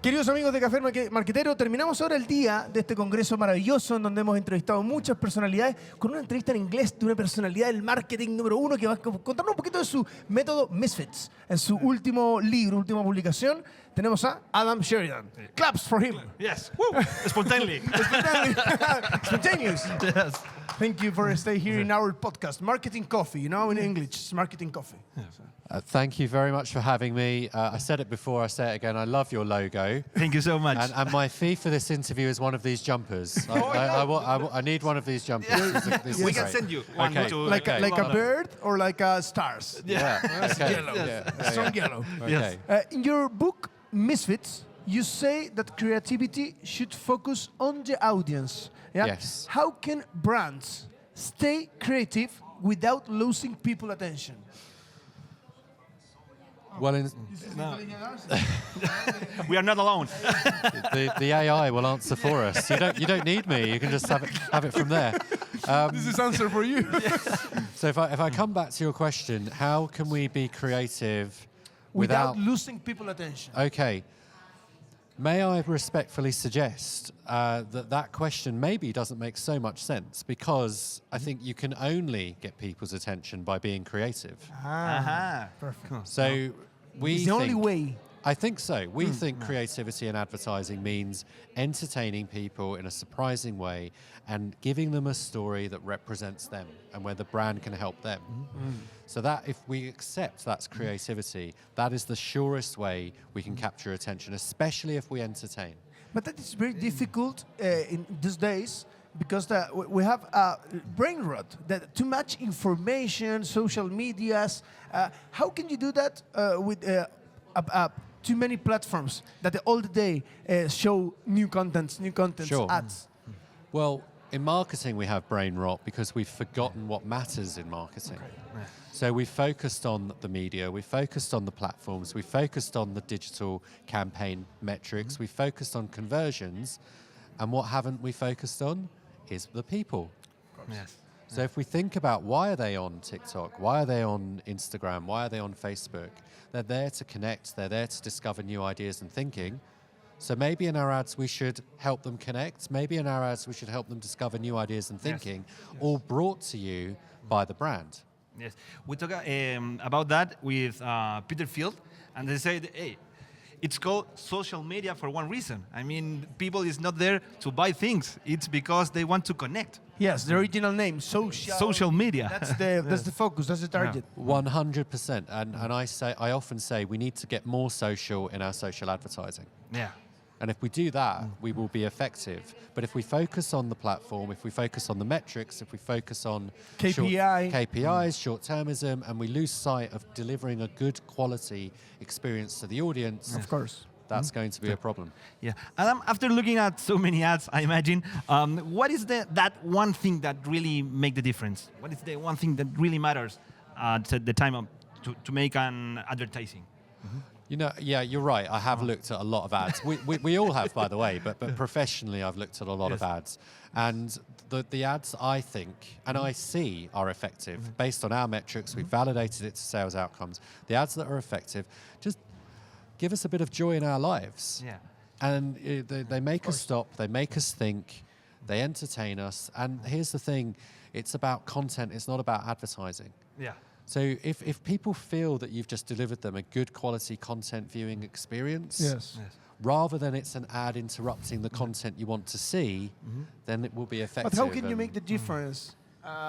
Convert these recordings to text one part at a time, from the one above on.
Queridos amigos de Café Marketero, terminamos ahora el día de este congreso maravilloso en donde hemos entrevistado muchas personalidades con una entrevista en inglés de una personalidad del marketing número 1 que va a contarnos un poquito de su método Misfits. En su último libro, última publicación, tenemos a Adam Sheridan. Claps for him. Yes. Woo. Spontaneously. Spontaneous. Yes. Thank you for staying here in our podcast, Marketing Coffee. You know, in English, it's Marketing Coffee. Thank you very much for having me. I said it before, I say it again. I love your logo. Thank you so much. And my fee for this interview is one of these jumpers. I need one of these jumpers. This We is can great. send you one. Okay. Like a bird or like stars? Yeah. Okay. Yellow. Yeah. Strong yellow. Okay. In your book, Misfits, you say that creativity should focus on the audience. Yeah? Yes. How can brands stay creative without losing people's attention? Well, We are not alone. the AI will answer for us. You don't need me. You can just have it from there. This is answer for you. So if I come back to your question, how can we be creative without losing people's attention? Okay. May I respectfully suggest that question maybe doesn't make so much sense, because I think you can only get people's attention by being creative. Perfect. So It's the only way. I think so. We think creativity in advertising means entertaining people in a surprising way and giving them a story that represents them and where the brand can help them. So that if we accept that's creativity, that is the surest way we can capture attention, especially if we entertain. But that is very difficult in these days because we have a brain rot, that too much information, social medias. How can you do that with too many platforms that all the day show new contents, Sure. ads? Well, in marketing, we have brain rot because we've forgotten what matters in marketing. Yeah. So we focused on the media, we focused on the platforms, we focused on the digital campaign metrics, we focused on conversions, and what haven't we focused on is the people. Yes. So if we think about why are they on TikTok, why are they on Instagram, why are they on Facebook, they're there to connect, they're there to discover new ideas and thinking. So maybe in our ads we should help them connect, maybe in our ads we should help them discover new ideas and thinking, all brought to you by the brand. Yes. We talk about that with Peter Field, and they said, hey, it's called social media for one reason. I mean, people is not there to buy things. It's because they want to connect. Yes, the original name, Social media. That's the focus, that's the target. 100%. And I often say we need to get more social in our social advertising. Yeah. And if we do that, we will be effective. But if we focus on the platform, if we focus on the metrics, if we focus on KPIs, short-termism, and we lose sight of delivering a good quality experience to the audience, Of course. that's going to be a problem. Yeah. Adam, after looking at so many ads, I imagine, what is that one thing that really make the difference? What is the one thing that really matters at the time to make an advertising? You know, yeah, you're right. I have looked at a lot of ads. We all have, by the way, but professionally I've looked at a lot of ads. And the ads I think, and I see are effective. Based on our metrics, we've validated it to sales outcomes. The ads that are effective just give us a bit of joy in our lives. Yeah. And they make us stop, they make us think, they entertain us. And here's the thing, it's about content, it's not about advertising. Yeah. So if people feel that you've just delivered them a good quality content viewing experience, rather than it's an ad interrupting the content you want to see, then it will be effective. But how can you make the difference,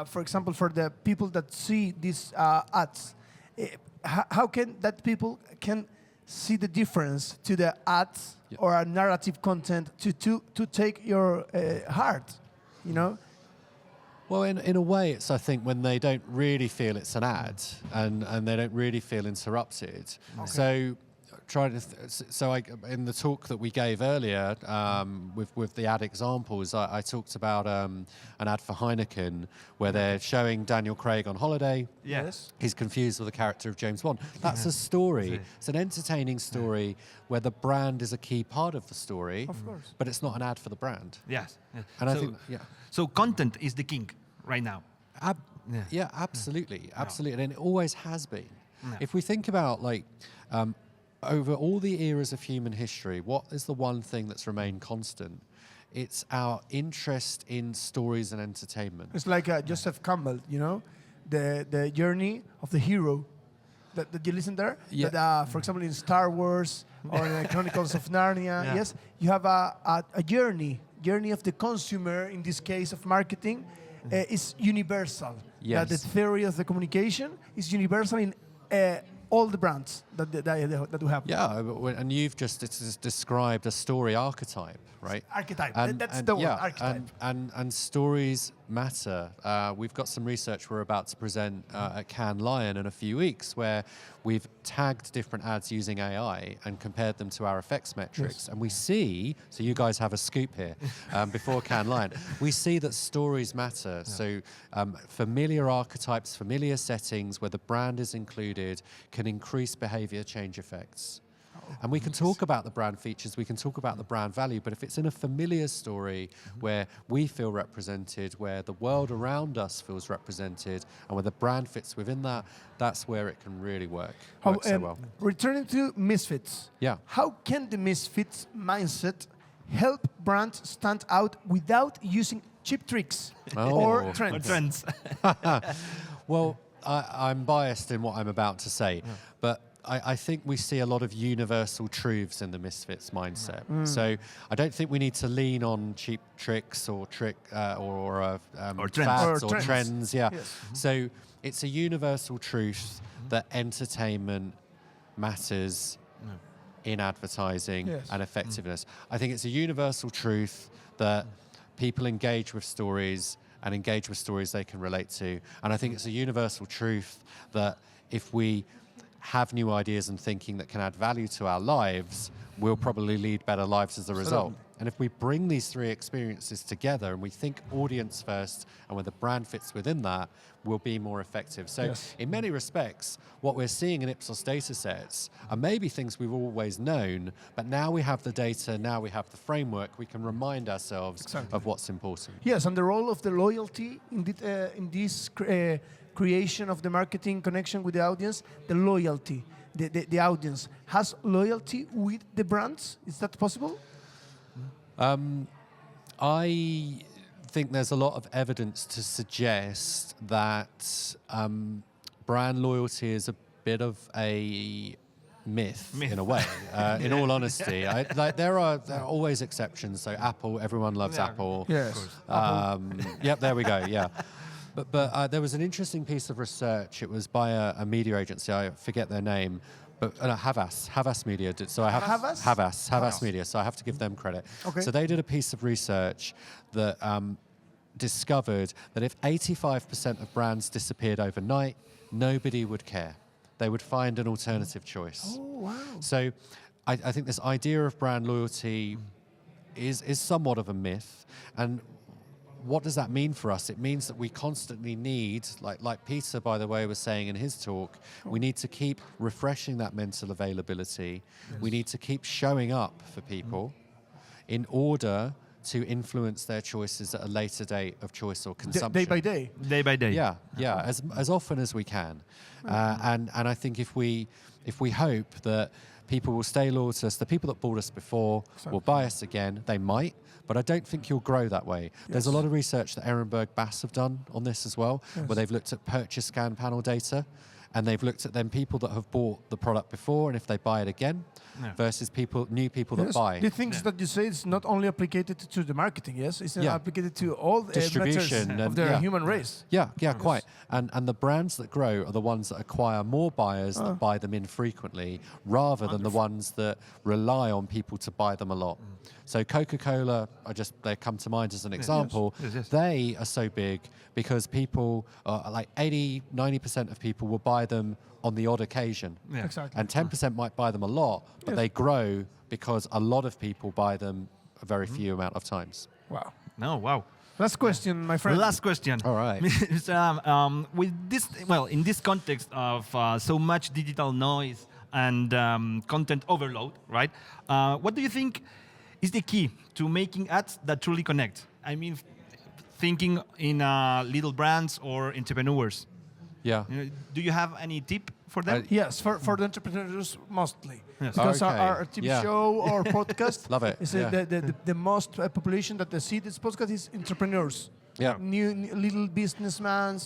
for example, for the people that see these ads? How can that people can see the difference to the ads or a narrative content to take your heart, you know? Well, in a way, it's, I think, when they don't really feel it's an ad and they don't really feel interrupted. So, in the talk that we gave earlier with the ad examples, I talked about an ad for Heineken where they're showing Daniel Craig on holiday. Yes. He's confused with the character of James Bond. That's a story. It's an entertaining story where the brand is a key part of the story. Of course. But it's not an ad for the brand. Yes. And I think, So content is the king right now. Absolutely. And it always has been. Yeah. If we think about like over all the eras of human history, what is the one thing that's remained constant? It's our interest in stories and entertainment. It's like Joseph Campbell, the journey of the hero. That you listen there? Yeah. That, for example, in Star Wars or in Chronicles of Narnia, yes, you have a journey of the consumer, in this case of marketing, is universal. Yes. That the theory of the communication is universal in all the brands that we have. Yeah, and you've just described a story archetype, right? Archetype, that's the word, archetype. And stories matter. We've got some research we're about to present at Cannes Lion in a few weeks where we've tagged different ads using AI and compared them to our effects metrics. Yes. And we see, so you guys have a scoop here, before Cannes Lion, we see that stories matter. Yeah. So familiar archetypes, familiar settings where the brand is included can increase behavior change effects. And we can talk about the brand features, we can talk about the brand value, but if it's in a familiar story where we feel represented, where the world around us feels represented, and where the brand fits within that, that's where it can really work so well. Returning to misfits. Yeah. How can the misfits mindset help brands stand out without using cheap tricks or trends? Well, I'm biased in what I'm about to say, but I think we see a lot of universal truths in the misfits mindset. So I don't think we need to lean on cheap tricks or fads or trends. Yeah. Yes. So it's a universal truth that entertainment matters in advertising and effectiveness. I think it's a universal truth that people engage with stories and engage with stories they can relate to. And I think it's a universal truth that if we have new ideas and thinking that can add value to our lives, we'll probably lead better lives as a result. And if we bring these three experiences together and we think audience first and when the brand fits within that, we'll be more effective. So in many respects, what we're seeing in Ipsos data sets are maybe things we've always known, but now we have the data, now we have the framework, we can remind ourselves of what's important. Yes, and the role of the loyalty in this creation of the marketing connection with the audience, the loyalty, the audience has loyalty with the brands. Is that possible? I think there's a lot of evidence to suggest that brand loyalty is a bit of a myth. In a way. In all honesty, there are always exceptions. So Apple, everyone loves Apple. Yes. Yep, there we go. Yeah. But there was an interesting piece of research. It was by a media agency. I forget their name. But Havas Media did. So I have Havas Media. So I have to give them credit. Okay. So they did a piece of research that discovered that if 85% of brands disappeared overnight, nobody would care. They would find an alternative choice. Oh wow! So I think this idea of brand loyalty is somewhat of a myth. And what does that mean for us? It means that we constantly need, like Peter, by the way, was saying in his talk, we need to keep refreshing that mental availability. Yes. We need to keep showing up for people in order to influence their choices at a later date of choice or consumption. Day by day. Day by day. Yeah, as often as we can. And I think if we hope that people will stay loyal to us, the people that bought us before will buy us again, they might, but I don't think you'll grow that way. Yes. There's a lot of research that Ehrenberg Bass have done on this as well, where they've looked at purchase scan panel data, and they've looked at them people that have bought the product before and if they buy it again versus new people that buy. The things that you say is not only applicated to the marketing, yes? It's applicated to all the distribution of the human race. Yeah, quite. And the brands that grow are the ones that acquire more buyers that buy them infrequently rather than the ones that rely on people to buy them a lot. So Coca-Cola, they come to mind as an example. Yes. They are so big because people, like 80-90% of people will buy them on the odd occasion. Yeah. Exactly. And 10% might buy them a lot, but they grow because a lot of people buy them a very few amount of times. Wow. No, wow. Last question, my friend. Last question. All right. With this, in this context of so much digital noise and content overload, right? What do you think is the key to making ads that truly connect? I mean, thinking in little brands or entrepreneurs. Yeah. Do you have any tip for them? Yes, for the entrepreneurs mostly. Yes. Because Okay. our TV show or podcast Love it, is yeah. the most population that they see this podcast is entrepreneurs. Yeah. New little businessmen.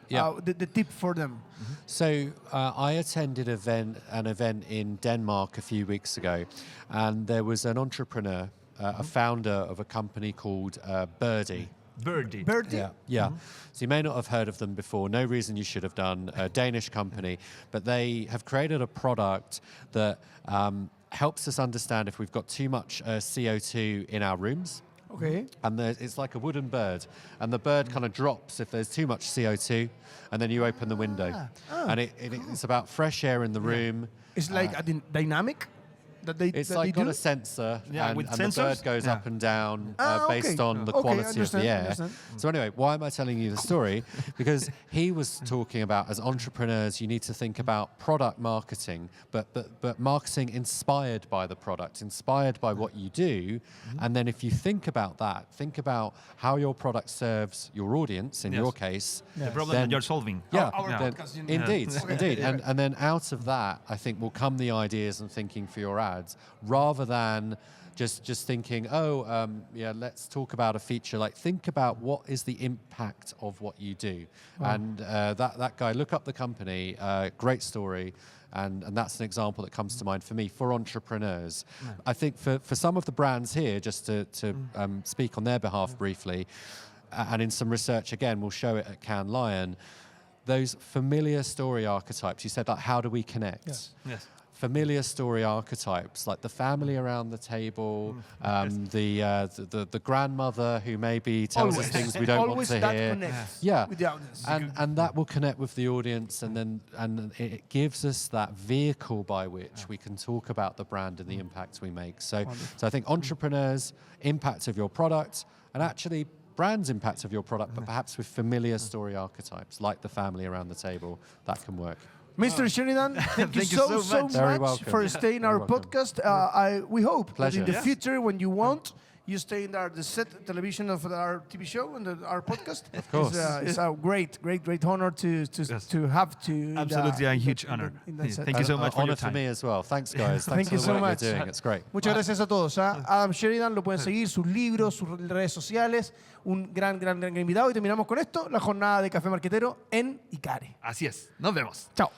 Yeah. The tip for them. So I attended an event in Denmark a few weeks ago, and there was an entrepreneur, a founder of a company called Birdie. Birdie. Birdie? Yeah. So you may not have heard of them before. No reason you should have done. A Danish company, but they have created a product that helps us understand if we've got too much CO2 in our rooms. Okay. And it's like a wooden bird, and the bird kind of drops if there's too much CO2, and then you open the window, and it's about fresh air in the room. It's like a dynamic that they It's that like they got do? a sensor, Yeah, and, with and the sensors? bird goes Yeah. up and down Okay. based on the Okay, quality of the air. understand. So anyway, why am I telling you the story? Because he was talking about, as entrepreneurs, you need to think about product marketing, but marketing inspired by the product, inspired by what you do. And then if you think about that, think about how your product serves your audience, in Yes. your case. The problem Then- that you're solving. Yeah, Our then- podcast, you know. indeed, Yeah. indeed. Okay. And then out of that, I think will come the ideas and thinking for your ads, rather than just thinking, let's talk about a feature. Like, think about what is the impact of what you do. And that guy, look up the company, great story. And that's an example that comes to mind for me, for entrepreneurs. I think for some of the brands here, just to speak on their behalf briefly, and in some research, again, we'll show it at Cannes Lion, those familiar story archetypes. You said, like, how do we connect? Yes. Familiar story archetypes, like the family around the table, the grandmother who maybe tells us things we don't want Always to that hear. connects Yeah, with the audience. and that will connect with the audience, and it gives us that vehicle by which we can talk about the brand and the impact we make. So I think entrepreneurs, impact of your product, and actually brand's impact of your product, but perhaps with familiar story archetypes, like the family around the table, that can work. Mr. Sheridan, thank you Thank you so so much. Very much welcome. for staying in our Very welcome. podcast. We hope that Pleasure. in the Yes. future, when you want, you stay in the set television of our TV show and our podcast. Of course. It's a great honor to have to. Absolutely a huge honor. in that Yeah, set. thank you so much for your Honor for time. me as well. Thanks, guys. Thank Thanks you for so the work much. you're doing. It's great. Muchas gracias a todos. Adam Sheridan, lo pueden seguir, sus libros, sus redes sociales. Un gran invitado. Y terminamos con esto, la jornada de Café Marketero en ICARE. Así es. Nos vemos. Chao.